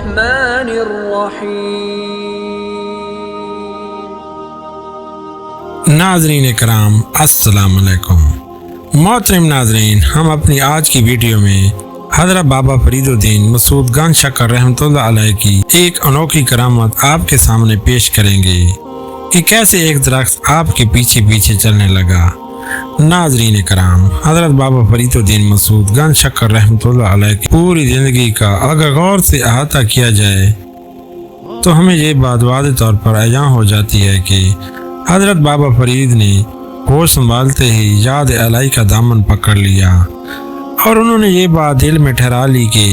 الرحمن الرحیم۔ ناظرین کرام السلام علیکم۔ محترم ناظرین، ہم اپنی آج کی ویڈیو میں حضرت بابا فرید الدین مسعود گنج شکر رحمۃ اللہ علیہ کی ایک انوکھی کرامت آپ کے سامنے پیش کریں گے کہ کیسے ایک درخت آپ کے پیچھے پیچھے چلنے لگا۔ ناظرین کرام، حضرت بابا فرید الدین مسعود گنج شکر رحمۃ اللہ علیہ کی پوری زندگی کا اگر غور سے احاطہ کیا جائے تو ہمیں یہ بات واضح طور پر عیاں ہو جاتی ہے کہ حضرت بابا فرید نے ہوش سنبھالتے ہی یاد الہی کا دامن پکڑ لیا اور انہوں نے یہ بات دل میں ٹھہرا لی کہ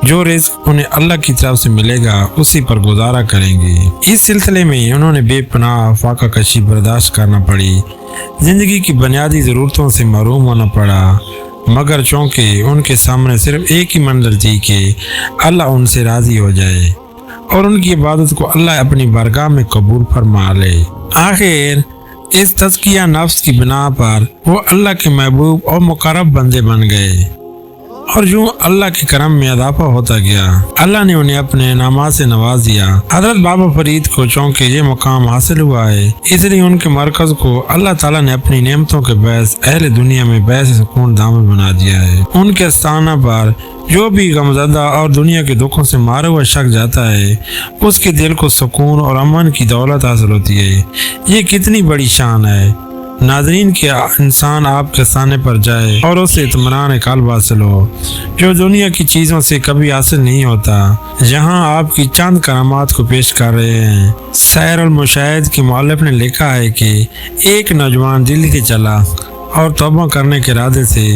جو رزق انہیں اللہ کی طرف سے ملے گا اسی پر گزارا کریں گے۔ اس سلسلے میں انہوں نے بے پناہ فاقہ کشی برداشت کرنا پڑی، زندگی کی بنیادی ضرورتوں سے محروم ہونا پڑا، مگر چونکہ ان کے سامنے صرف ایک ہی منزل تھی کہ اللہ ان سے راضی ہو جائے اور ان کی عبادت کو اللہ اپنی بارگاہ میں قبول فرما لے۔ آخر اس تزکیہ نفس کی بنا پر وہ اللہ کے محبوب اور مقرب بندے بن گئے اور یوں اللہ کے کرم میں اضافہ ہوتا گیا۔ اللہ نے انہیں اپنے انعامات سے نواز دیا۔ حضرت بابا فرید کو چونکہ یہ مقام حاصل ہوا ہے، اس لیے ان کے مرکز کو اللہ تعالیٰ نے اپنی نعمتوں کے باعث اہل دنیا میں باعث سکون دامن بنا دیا ہے۔ ان کے استانہ پر جو بھی غمزدہ اور دنیا کے دکھوں سے مارا ہوا شخص جاتا ہے، اس کے دل کو سکون اور امن کی دولت حاصل ہوتی ہے۔ یہ کتنی بڑی شان ہے ناظرین کہ انسان آپ کے استانے پر جائے اور اسے اطمینان قلب حاصل ہو، جو دنیا کی چیزوں سے کبھی حاصل نہیں ہوتا۔ جہاں آپ کی چند کرامات کو پیش کر رہے ہیں۔ سیر المشاہد کے مؤلف نے لکھا ہے کہ ایک نوجوان دلی سے چلا اور توبہ کرنے کے ارادے سے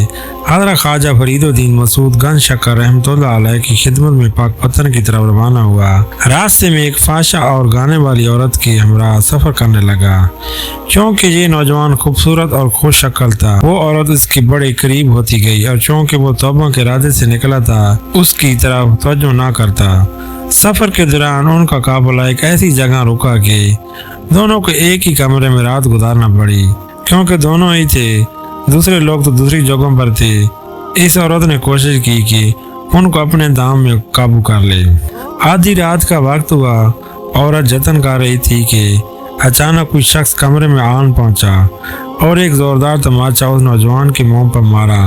حضرت خواجہ فرید الدین مسعود گنج شکر رحمۃ اللہ علیہ کی خدمت میں پاک پتن کی طرف روانہ ہوا۔ راستے میں ایک فاشا اور گانے والی عورت کے ہمراہ سفر کرنے لگا۔ چونکہ یہ نوجوان خوبصورت اور خوش شکل تھا، وہ عورت اس کے بڑے قریب ہوتی گئی اور چونکہ وہ توبہ کے ارادے سے نکلا تھا، اس کی طرف توجہ نہ کرتا۔ سفر کے دوران ان کا قافلہ ایک ایسی جگہ رکا کہ دونوں کو ایک ہی کمرے میں رات گزارنا پڑی، کیونکہ دونوں ہی تھے، دوسرے لوگ تو دوسری جگہوں پر تھے۔ اس عورت نے کوشش کی کہ ان کو اپنے دام میں قابو کر لے۔ آدھی رات کا وقت ہوا، عورت جتن کر رہی تھی کہ اچانک کوئی شخص کمرے میں آن پہنچا اور ایک زوردار تماچا اس نوجوان کے منہ پر مارا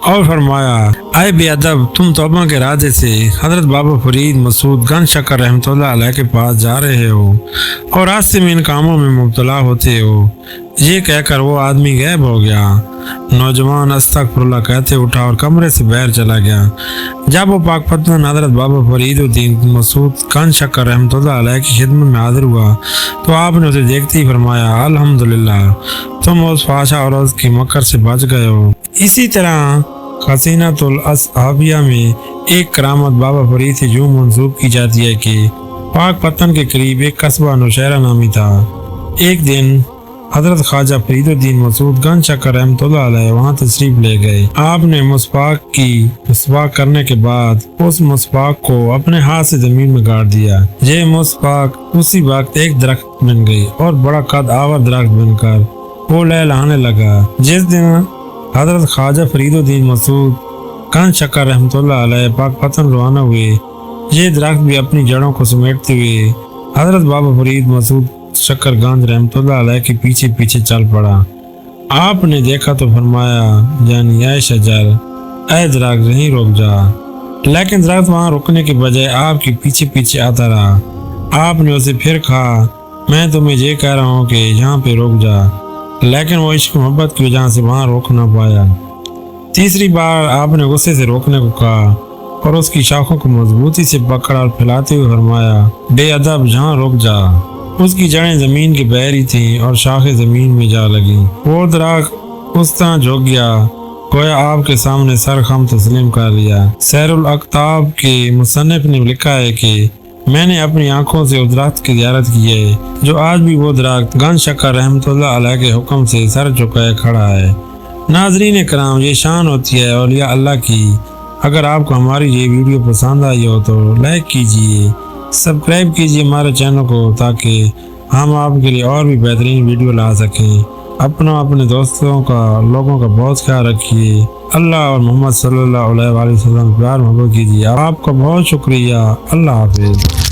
اور فرمایا، اے بے ادب، تم توبہ کے ارادے سے حضرت بابا فرید مسعود گنج شکر رحمۃ اللہ علیہ کے پاس جا رہے ہو اور راستے میں ان کاموں میں مبتلا ہوتے ہو۔ یہ کہہ کر وہ آدمی غائب ہو گیا۔ نوجوان استغفر اللہ کہتے اٹھا اور کمرے سے باہر چلا گیا۔ جب وہ پاک پتن حضرت بابا فرید الدین مسعود گنج شکر رحمۃ اللہ علیہ کی خدمت میں حاضر ہوا تو آپ نے اسے دیکھتے ہی فرمایا، الحمدللہ، تم اس فحشہ عورت کی مکر سے بچ گئے ہو۔ اسی طرح خزینۃ الاصحابیہ میں ایک کرامت بابا فرید سے یوں منسوب کی جاتی ہے کہ پاک پتن کے قریب ایک قصبہ نوشہرہ نامی تھا۔ ایک دن حضرت خواجہ فرید الدین مسعود گنج شکر رحمۃ اللہ علیہ وہاں تشریف لے گئے۔ آپ نے مسواک کرنے کے بعد اس مسواک کو اپنے ہاتھ سے زمین میں گاڑ دیا۔ یہ مسواک اسی وقت ایک درخت بن گئی اور بڑا قد آور درخت بن کر وہ لہلانے لگا۔ جس دن حضرت خواجہ فرید الدین مسعود گنج شکر رحمۃ اللہ علیہ پاک پتن روانہ ہوئے، یہ درخت بھی اپنی جڑوں کو سمیٹتے ہوئے حضرت بابا فرید مسعود شکر گنج رحمۃ اللہ علیہ کے پیچھے پیچھے چل پڑا۔ آپ نے دیکھا تو فرمایا، یعنی اے شجر، اے درخت، یہیں رک جا۔ لیکن درخت وہاں رکنے کے بجائے آپ کے پیچھے پیچھے آتا رہا۔ آپ نے اسے پھر کہا، میں تمہیں یہ کہہ رہا ہوں کہ یہاں پہ رک جا، لیکن وہ عشق محبت کی وجہ سے وہاں روک نہ پایا۔ تیسری بار آپ نے غصے سے روکنے کو کہا اور اس کی شاخوں کو مضبوطی سے پکڑا اور پھیلاتے ہوئے فرمایا، بے ادب، یہاں رک جا۔ اس کی جڑیں زمین کے بحری تھیں اور شاخیں زمین میں جا لگیں۔ وہ درخت اس طرح جھک گیا گویا آپ کے سامنے سر خم تسلیم کر لیا۔ سیر الاقطاب کے مصنف نے لکھا ہے کہ میں نے اپنی آنکھوں سے اس درخت کی زیارت کی ہے جو آج بھی وہ درخت گنج شکر رحمۃ اللہ علیہ کے حکم سے سر جھکائے کھڑا ہے۔ ناظرین کرام، یہ شان ہوتی ہے اولیاء اللہ کی۔ اگر آپ کو ہماری یہ ویڈیو پسند آئی ہو تو لائک کیجیے، سبسکرائب کیجیے ہمارے چینل کو تاکہ ہم آپ کے لیے اور بھی بہترین ویڈیو لا سکیں۔ اپنا اپنے دوستوں کا لوگوں کا بہت خیال رکھیے۔ اللہ اور محمد صلی اللہ علیہ وسلم پیار محبت کیجیے۔ آپ کا بہت شکریہ۔ اللہ حافظ۔